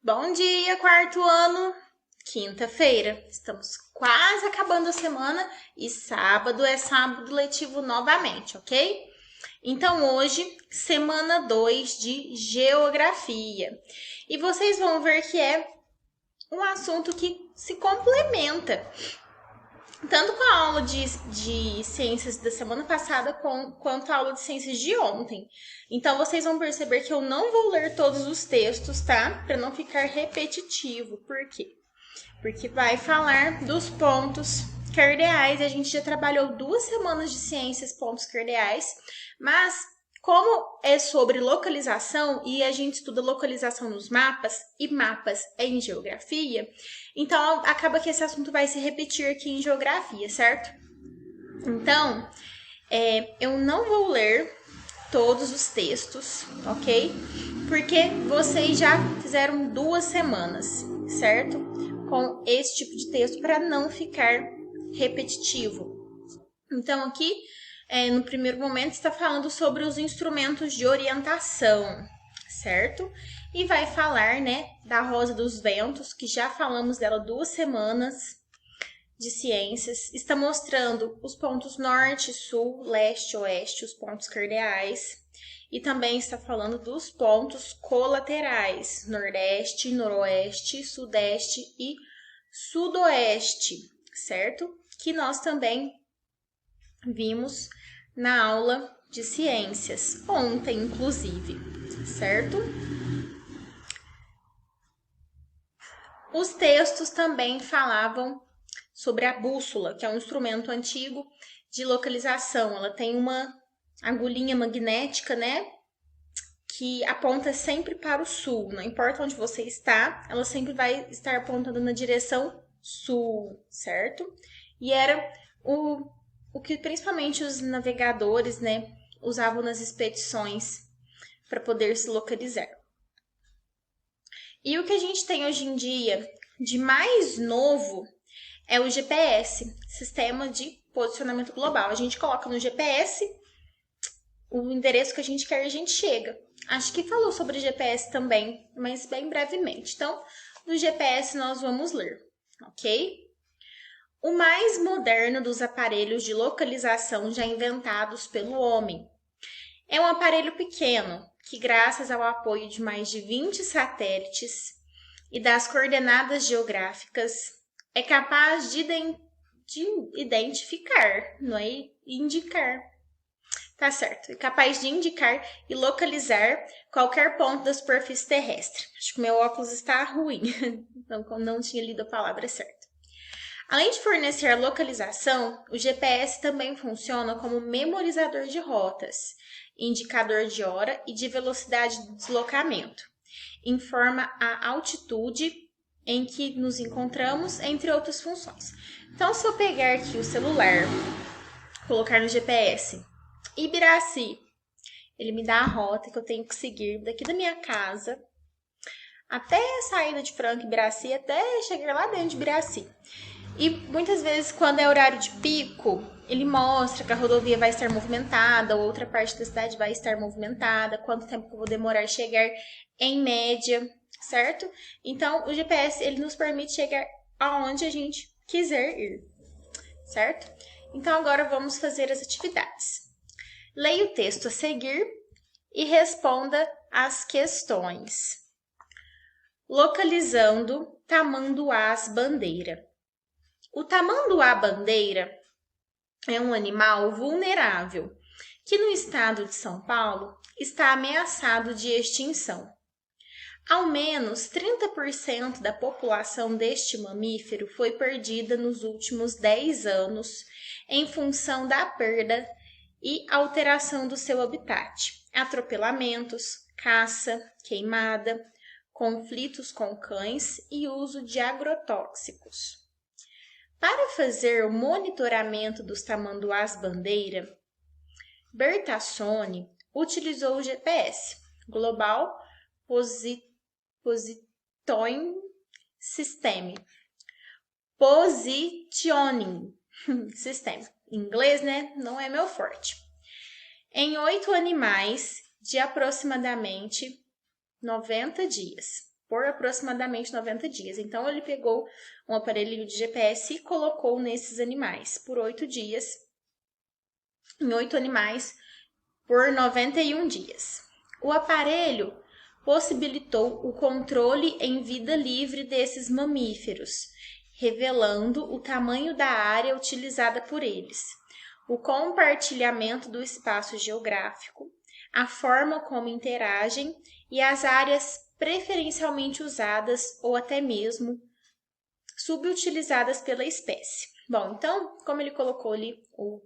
Bom dia, quarto ano. Quinta-feira. Estamos quase acabando a semana e sábado é sábado letivo novamente, ok? Então hoje, semana 2 de geografia. E vocês vão ver que é um assunto que se complementa tanto com a aula de ciências da semana passada quanto a aula de ciências de ontem. Então, vocês vão perceber que eu não vou ler todos os textos, tá? Para não ficar repetitivo. Por quê? Porque vai falar dos pontos cardeais. A gente já trabalhou 2 semanas de ciências pontos cardeais, mas como é sobre localização e a gente estuda localização nos mapas e mapas é em geografia, então acaba que esse assunto vai se repetir aqui em geografia, certo? Então, eu não vou ler todos os textos, ok? Porque vocês já fizeram 2 semanas, certo? Com esse tipo de texto para não ficar repetitivo. Então, aqui, no primeiro momento, está falando sobre os instrumentos de orientação, certo? E vai falar, né, da Rosa dos Ventos, que já falamos dela 2 semanas de ciências. Está mostrando os pontos norte, sul, leste, oeste, os pontos cardeais. E também está falando dos pontos colaterais, nordeste, noroeste, sudeste e sudoeste, certo? Que nós também vimos na aula de ciências, ontem, inclusive, certo? Os textos também falavam sobre a bússola, que é um instrumento antigo de localização. Ela tem uma agulhinha magnética, né? Que aponta sempre para o sul. Não importa onde você está, ela sempre vai estar apontando na direção sul, certo? E era o que principalmente os navegadores, né, usavam nas expedições para poder se localizar. E o que a gente tem hoje em dia de mais novo é o GPS, Sistema de Posicionamento Global. A gente coloca no GPS o endereço que a gente quer e a gente chega. Acho que falou sobre GPS também, mas bem brevemente. Então, no GPS nós vamos ler, ok? O mais moderno dos aparelhos de localização já inventados pelo homem. É um aparelho pequeno que, graças ao apoio de mais de 20 satélites e das coordenadas geográficas, é capaz de identificar, não é indicar. Tá certo. É capaz de indicar e localizar qualquer ponto da superfície terrestre. Acho que meu óculos está ruim, não tinha lido a palavra certa. Além de fornecer a localização, o GPS também funciona como memorizador de rotas, indicador de hora e de velocidade de deslocamento. Informa a altitude em que nos encontramos, entre outras funções. Então, se eu pegar aqui o celular, colocar no GPS, Ibiraci, ele me dá a rota que eu tenho que seguir daqui da minha casa até a saída de Franca, Ibiraci, até chegar lá dentro de Ibiraci. E muitas vezes, quando é horário de pico, ele mostra que a rodovia vai estar movimentada, ou outra parte da cidade vai estar movimentada, quanto tempo que eu vou demorar a chegar em média, certo? Então, o GPS, ele nos permite chegar aonde a gente quiser ir, certo? Então, agora vamos fazer as atividades. Leia o texto a seguir e responda as questões. Localizando tamanduás-bandeira. O tamanduá-bandeira é um animal vulnerável que no estado de São Paulo está ameaçado de extinção. Ao menos 30% da população deste mamífero foi perdida nos últimos 10 anos em função da perda e alteração do seu habitat, atropelamentos, caça, queimada, conflitos com cães e uso de agrotóxicos. Para fazer o monitoramento dos tamanduás-bandeira, Bertassoni utilizou o GPS, Global Positioning System. Positioning System. Em inglês, né? Não é meu forte. Em 8 animais de aproximadamente 90 dias. por aproximadamente 90 dias. Então, ele pegou um aparelhinho de GPS e colocou nesses animais por 8 dias, em 8 animais, por 91 dias. O aparelho possibilitou o controle em vida livre desses mamíferos, revelando o tamanho da área utilizada por eles, o compartilhamento do espaço geográfico, a forma como interagem e as áreas preferencialmente usadas ou até mesmo subutilizadas pela espécie. Bom, então, como ele colocou ali o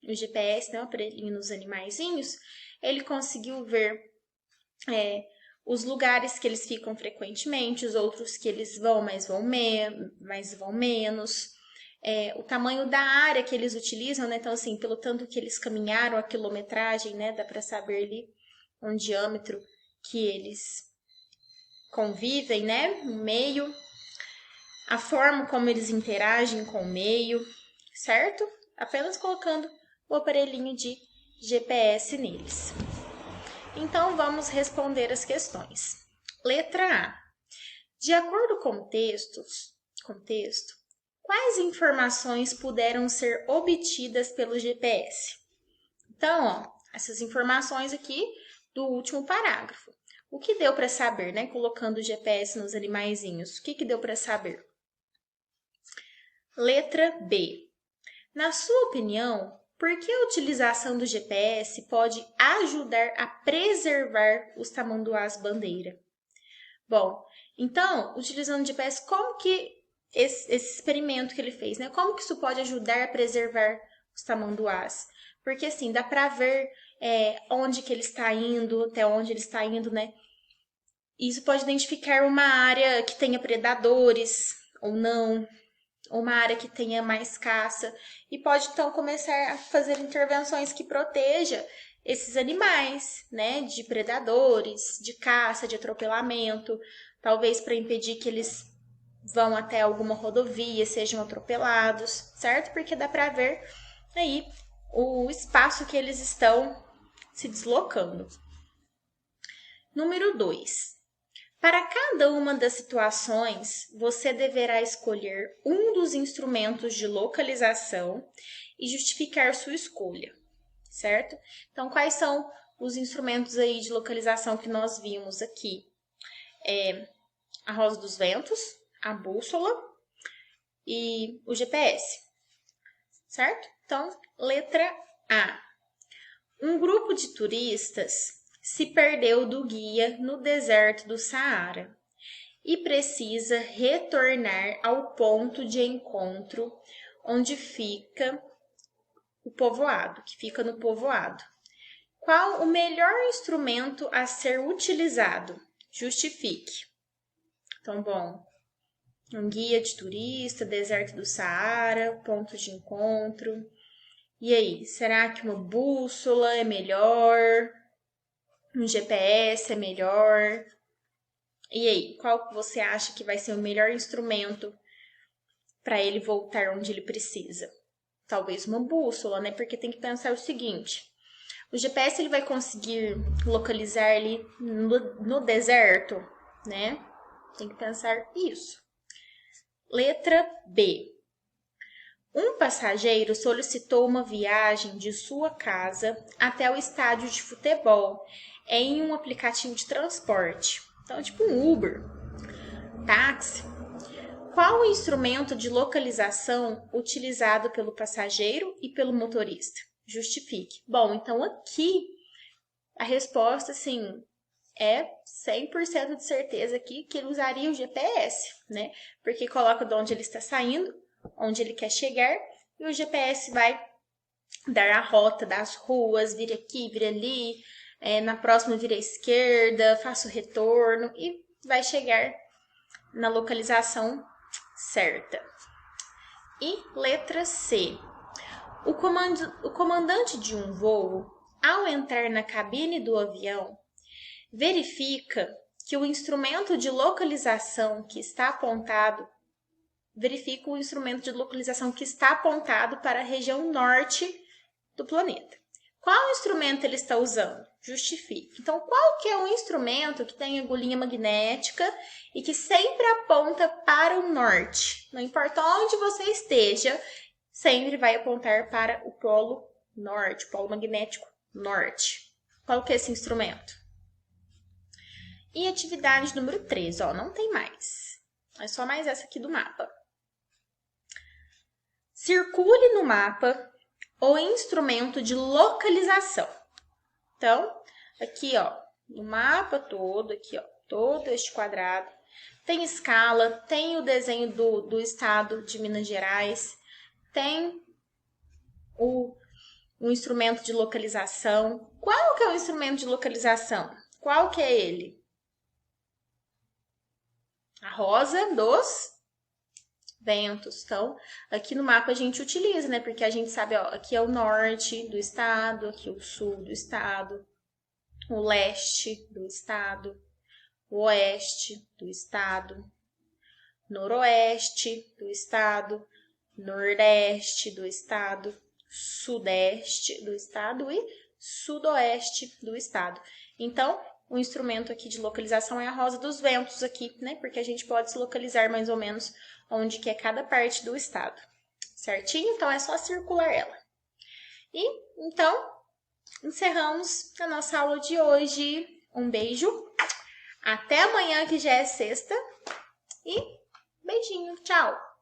GPS, né, o aparelhinho nos animaizinhos, ele conseguiu ver os lugares que eles ficam frequentemente, os outros que eles vão, mas vão menos. O tamanho da área que eles utilizam, né? Então, assim, pelo tanto que eles caminharam, a quilometragem, né? Dá para saber ali um diâmetro que eles convivem, né? No meio. A forma como eles interagem com o meio, certo? Apenas colocando o aparelhinho de GPS neles. Então, vamos responder as questões. Letra A. De acordo com o texto, quais informações puderam ser obtidas pelo GPS? Então, ó, essas informações aqui do último parágrafo. O que deu para saber, né? Colocando o GPS nos animaizinhos. O que deu para saber? Letra B. Na sua opinião, por que a utilização do GPS pode ajudar a preservar os tamanduás bandeira? Bom, então, utilizando o GPS, como que esse experimento que ele fez, né? Como que isso pode ajudar a preservar os tamanduás? Porque assim, dá para ver onde que ele está indo, até onde ele está indo, né? Isso pode identificar uma área que tenha predadores ou não, ou uma área que tenha mais caça, e pode então começar a fazer intervenções que proteja esses animais, né, de predadores, de caça, de atropelamento, talvez para impedir que eles vão até alguma rodovia, sejam atropelados, certo? Porque dá para ver aí o espaço que eles estão se deslocando. Número 2. Para cada uma das situações, você deverá escolher um dos instrumentos de localização e justificar sua escolha, certo? Então, quais são os instrumentos aí de localização que nós vimos aqui? A rosa dos ventos, a bússola e o GPS, certo? Então, letra A. Um grupo de turistas se perdeu do guia no deserto do Saara e precisa retornar ao ponto de encontro onde fica o povoado, que fica no povoado. Qual o melhor instrumento a ser utilizado? Justifique. Então, bom, um guia de turista, deserto do Saara, ponto de encontro. E aí, será que uma bússola é melhor? Um GPS é melhor? E aí, qual você acha que vai ser o melhor instrumento para ele voltar onde ele precisa? Talvez uma bússola, né? Porque tem que pensar o seguinte: o GPS ele vai conseguir localizar ali no deserto, né? Tem que pensar isso. Letra B. Um passageiro solicitou uma viagem de sua casa até o estádio de futebol em um aplicativo de transporte. Então, tipo um Uber, táxi. Qual o instrumento de localização utilizado pelo passageiro e pelo motorista? Justifique. Bom, então aqui a resposta, assim, é 100% de certeza aqui que ele usaria o GPS, né? Porque coloca de onde ele está saindo, onde ele quer chegar, e o GPS vai dar a rota das ruas, vira aqui, vira ali, na próxima vira à esquerda, faça o retorno e vai chegar na localização certa. E letra C. O comandante de um voo, ao entrar na cabine do avião, verifica que o instrumento de localização que está apontado para a região norte do planeta. Qual instrumento ele está usando? Justifique. Então, qual que é o instrumento que tem agulhinha magnética e que sempre aponta para o norte? Não importa onde você esteja, sempre vai apontar para o polo norte, polo magnético norte. Qual que é esse instrumento? E atividade número 3, ó, não tem mais. É só mais essa aqui do mapa. Circule no mapa o instrumento de localização. Então, aqui, ó, no mapa todo, aqui, ó, todo este quadrado, tem escala, tem o desenho do estado de Minas Gerais, tem o instrumento de localização. Qual que é o instrumento de localização? Qual que é ele? A rosa dos ventos. Então, aqui no mapa a gente utiliza, né? Porque a gente sabe, ó, aqui é o norte do estado, aqui é o sul do estado, o leste do estado, o oeste do estado, noroeste do estado, nordeste do estado, sudeste do estado e sudoeste do estado. Então, o instrumento aqui de localização é a rosa dos ventos aqui, né? Porque a gente pode se localizar mais ou menos onde que é cada parte do estado. Certinho? Então, é só circular ela. E, então, encerramos a nossa aula de hoje. Um beijo. Até amanhã, que já é sexta. E beijinho. Tchau!